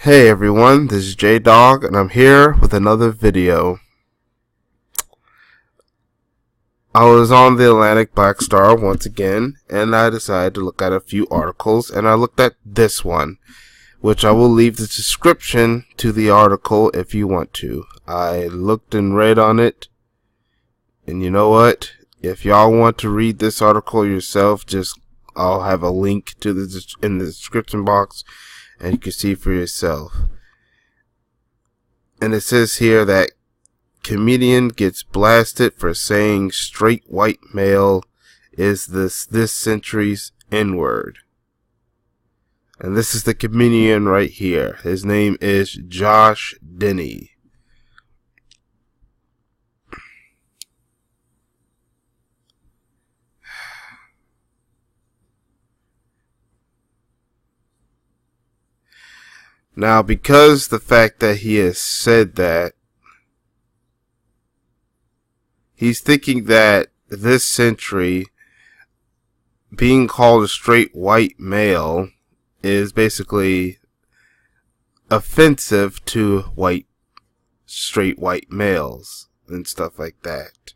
Hey everyone, this is J-Dog and I'm here with another video. I was on the Atlantic Black Star once again and I decided to look at a few articles and I looked at this one, which I will leave the description to the article if you want to. I looked and read on it, and you know what? If y'all want to read this article yourself, I'll have a link to in the description box and you can see for yourself. And it says here that comedian gets blasted for saying straight white male is this century's N-word. And this is the comedian right here. His name is Josh Denny. Now, because the fact that he has said that, he's thinking that this century, being called a straight white male is basically offensive to straight white males and stuff like that.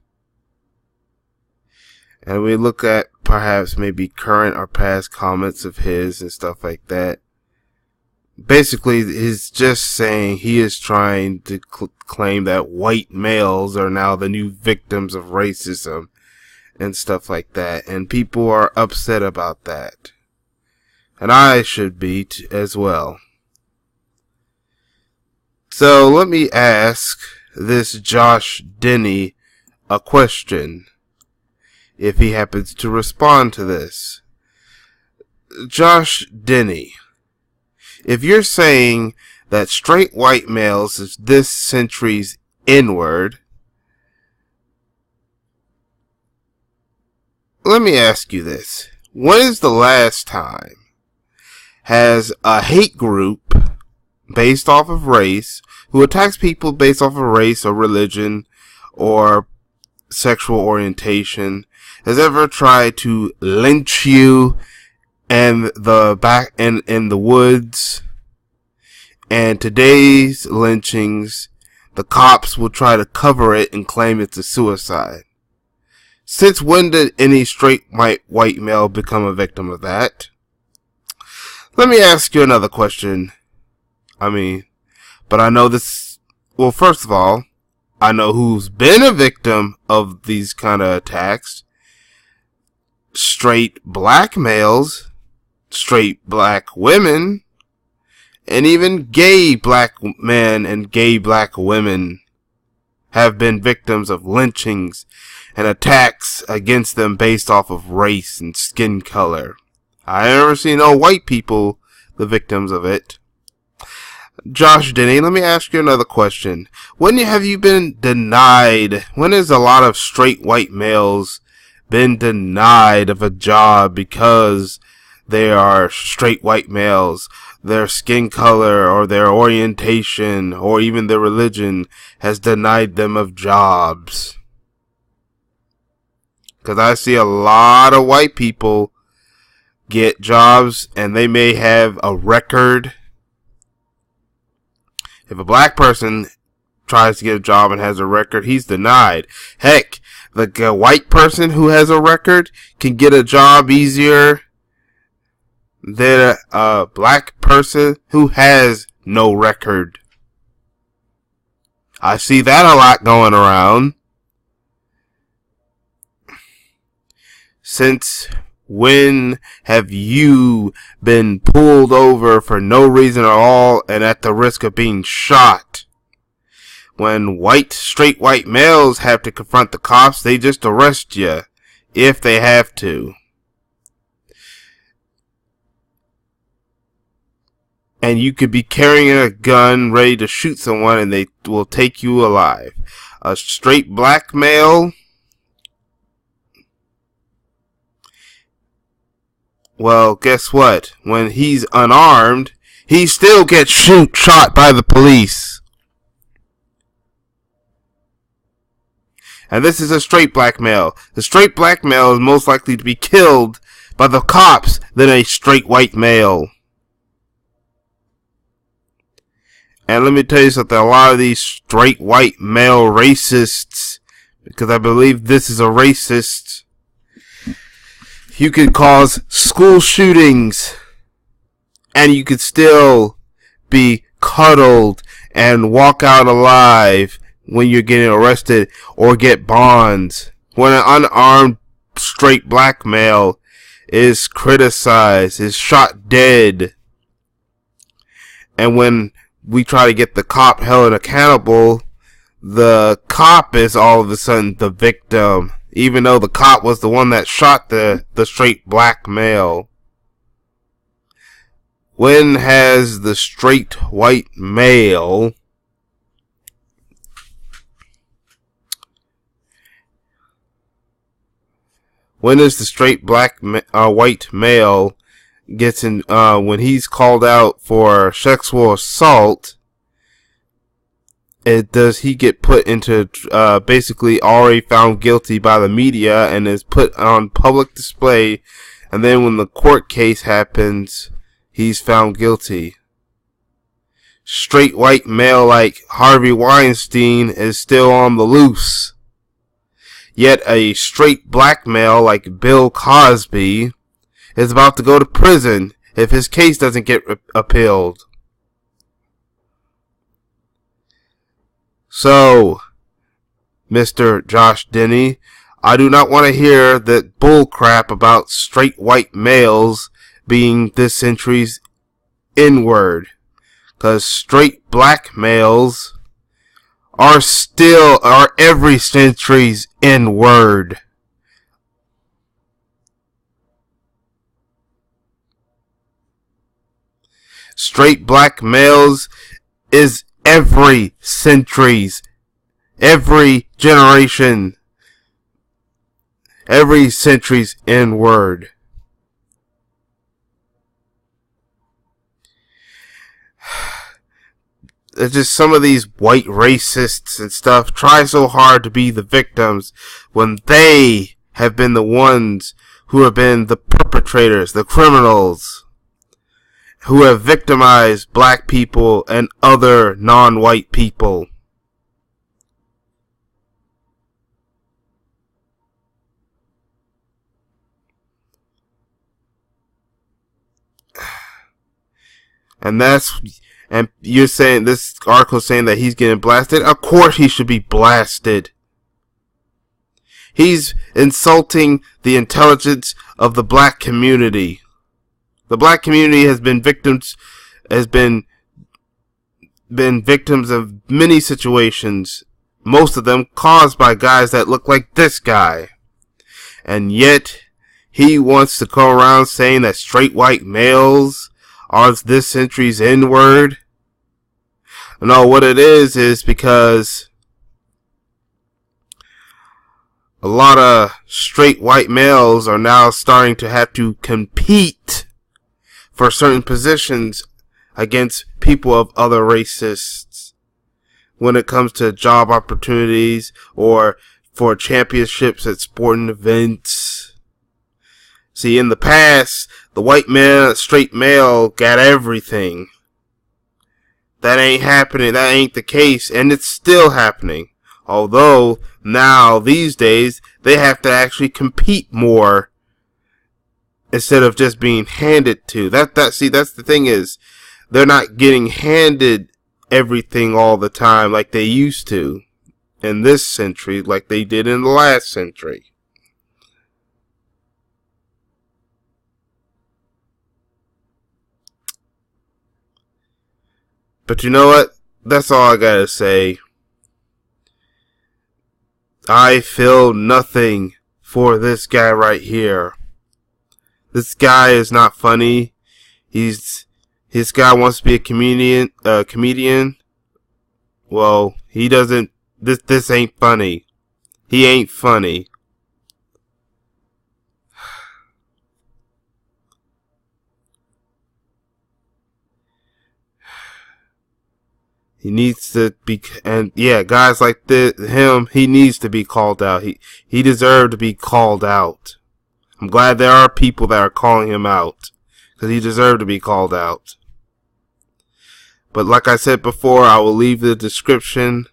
And we look at perhaps maybe current or past comments of his and stuff like that. Basically, he's just saying he is trying to claim that white males are now the new victims of racism and stuff like that. And people are upset about that. And I should be as well. So let me ask this Josh Denny a question, if he happens to respond to this. Josh Denny, if you're saying that straight white males is this century's N-word, let me ask you this. When is the last time has a hate group based off of race, who attacks people based off of race or religion or sexual orientation, has ever tried to lynch you in the woods? And today's lynchings, the cops will try to cover it and claim it's a suicide. Since when did any straight white male become a victim of that? Let me ask you another question. But I know this. Well, first of all, I know who's been a victim of these kind of attacks. Straight black males, straight black women, and even gay black men and gay black women have been victims of lynchings and attacks against them based off of race and skin color. I never seen no white people the victims of it. Josh Denny, let me ask you another question. When have you been denied? When has a lot of straight white males been denied of a job because they are straight white males? Their skin color or their orientation or even their religion has denied them of jobs. Because I see a lot of white people get jobs and they may have a record. If a black person tries to get a job and has a record, he's denied. Heck, the white person who has a record can get a job easier than a black person who has no record. I see that a lot going around. Since when have you been pulled over for no reason at all and at the risk of being shot? When straight white males have to confront the cops, they just arrest you if they have to. And you could be carrying a gun ready to shoot someone and they will take you alive. A straight black male, well, guess what? When he's unarmed, he still gets shot by the police. And this is a straight black male. The straight black male is most likely to be killed by the cops than a straight white male. And let me tell you something, a lot of these straight white male racists, because I believe this is a racist, you could cause school shootings and you could still be cuddled and walk out alive when you're getting arrested or get bonds. When an unarmed straight black male is criticized, is shot dead, and when we try to get the cop held accountable, the cop is all of a sudden the victim, even though the cop was the one that shot the straight black male. When has the straight white male when is the straight black white male gets in when he's called out for sexual assault, does he get put into basically already found guilty by the media and is put on public display, and then when the court case happens, he's found guilty? Straight white male like Harvey Weinstein is still on the loose. Yet a straight black male like Bill Cosby is about to go to prison if his case doesn't get appealed. So, Mr. Josh Denny, I do not want to hear that bull crap about straight white males being this century's N-word. Because straight black males are every century's N-word. Straight black males is every century's, every generation, every century's N-word. It's just some of these white racists and stuff try so hard to be the victims when they have been the ones who have been the perpetrators, the criminals, who have victimized black people and other non-white people. And you're saying, this article is saying that he's getting blasted? Of course he should be blasted. He's insulting the intelligence of the black community. The black community has been victims of many situations, most of them caused by guys that look like this guy. And yet, he wants to go around saying that straight white males are this century's N-word. No, what it is because a lot of straight white males are now starting to have to compete for certain positions against people of other races when it comes to job opportunities or for championships at sporting events. See, in the past, the white male, straight male got everything. That ain't happening. That ain't the case. And it's still happening. Although, now, these days, they have to actually compete more instead of just being handed to. See, that's the thing is, they're not getting handed everything all the time like they used to in this century, like they did in the last century. But you know what? That's all I gotta say. I feel nothing for this guy right here. This guy is not funny. His guy wants to be a comedian. Well, he doesn't. This ain't funny. He ain't funny. He needs to be, and yeah, guys like him, he needs to be called out. He deserved to be called out. I'm glad there are people that are calling him out, because he deserved to be called out. But like I said before, I will leave the description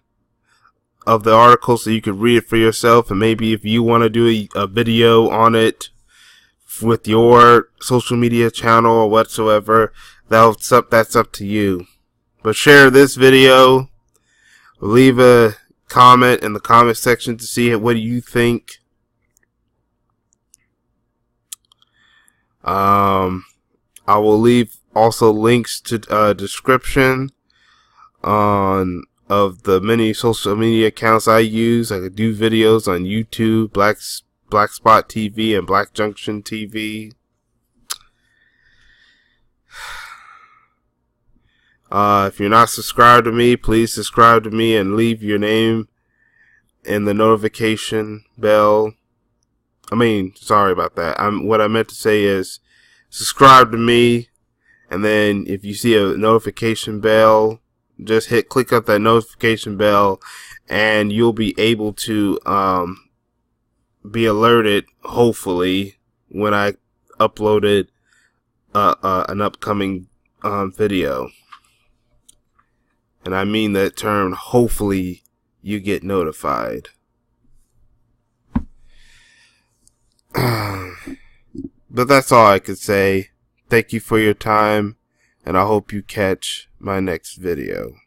of the article so you can read it for yourself, and maybe if you want to do a video on it with your social media channel or whatsoever, that's up to you. But share this video, leave a comment in the comment section to see what you think. I will leave also links to description of the many social media accounts I use. I do videos on YouTube, Black Spot TV and Black Junction TV. If you're not subscribed to me, please subscribe to me and leave your name in the notification bell. Sorry about that. What I meant to say is subscribe to me, and then if you see a notification bell, just click up that notification bell, and you'll be able to be alerted, hopefully, when I uploaded an upcoming video. And I mean that term, hopefully you get notified. But that's all I could say. Thank you for your time, and I hope you catch my next video.